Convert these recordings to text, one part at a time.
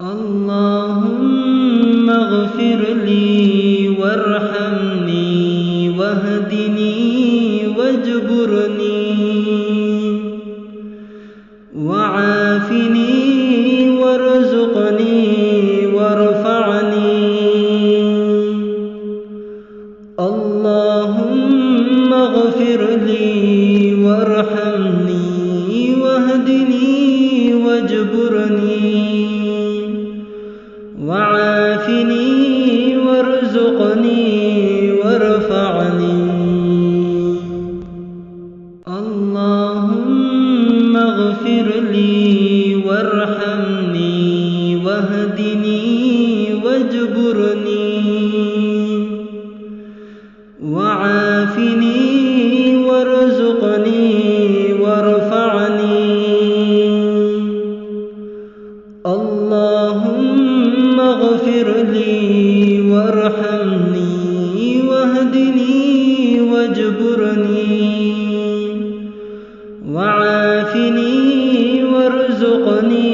اللهم اغفر لي وارحمني واهدني واجبرني وعافني وارزقني وارفعني. اللهم اغفر لي وارحمني واهدني واجبرني وعافني وارزقني وارفعني. اللهم اغفر لي وارحمني واهدني واجبرني وعافني وارزقني وارفعني. اللهم اغفر لي وارحمني واهدني واجبرني وعافني وارزقني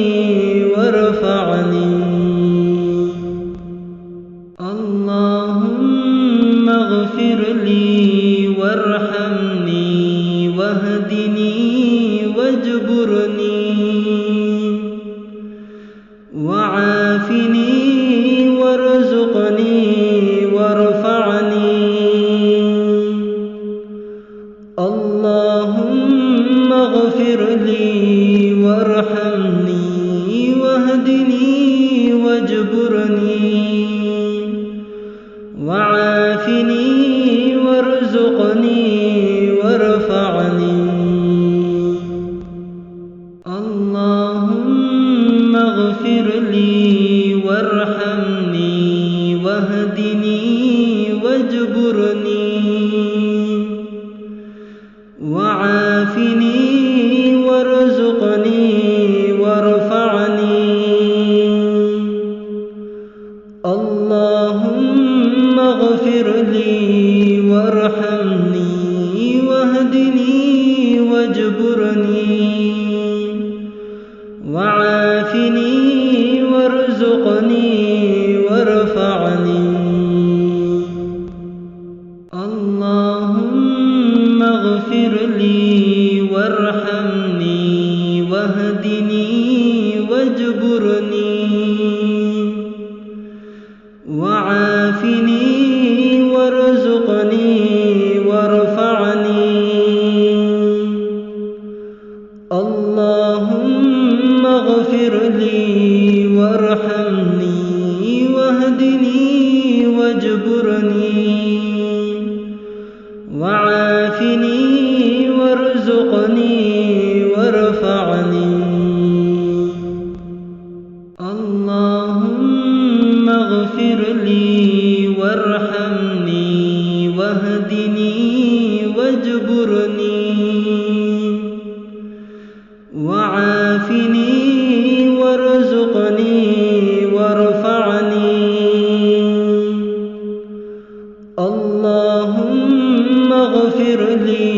وارفعني. اللهم اغفر لي وارحمني واهدني واجبرني وعافني وارزقني وارفعني. اللهم اغفر لي وارحمني واهدني واجبرني وعافني وارزقني وارفعني. اللهم اغفر لي وارحمني واهدني واجبرني وعافني وارزقني وارفعني. اللهم اغفر لي وارحمني واهدني واجبرني وعافني وارزقني وارفعني. اللهم اغفر لي وارحمني واهدني واجبرني وعافني وارزقني وارفعني. اللهم اغفر لي وارحمني واهدني واجبرني وعافني وارزقني وارفعني. اللهم اغفر لي وارحمني واهدني واجبرني وعافني وارزقني وارفعني. اللهم اغفر لي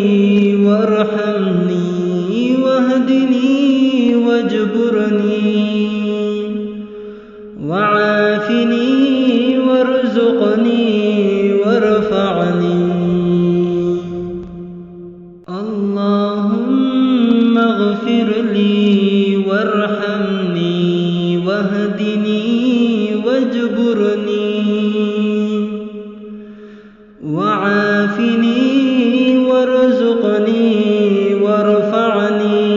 وارحمني واهدني واجبرني وعافني وارزقني وارفعني. اللهم اغفر لي وارحمني واهدني واجبرني وعافني وارزقني وارفعني.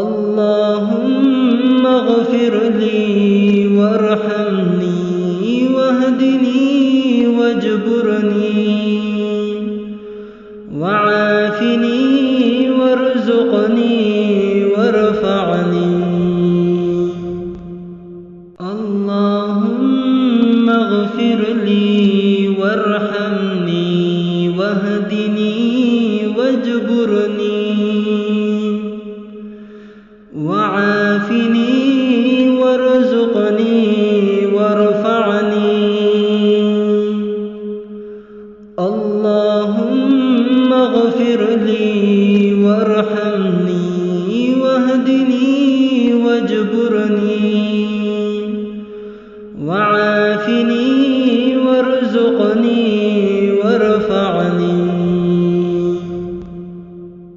اللهم اغفر لي وارحمني واهدني واجبرني وعافني وارزقني وارفعني. اللهم اغفر لي وارحمني واهدني واجبرني وعافني وارزقني وارفعني. اللهم اغفر لي وارحمني واهدني واجبرني واجبرني وعافني وارزقني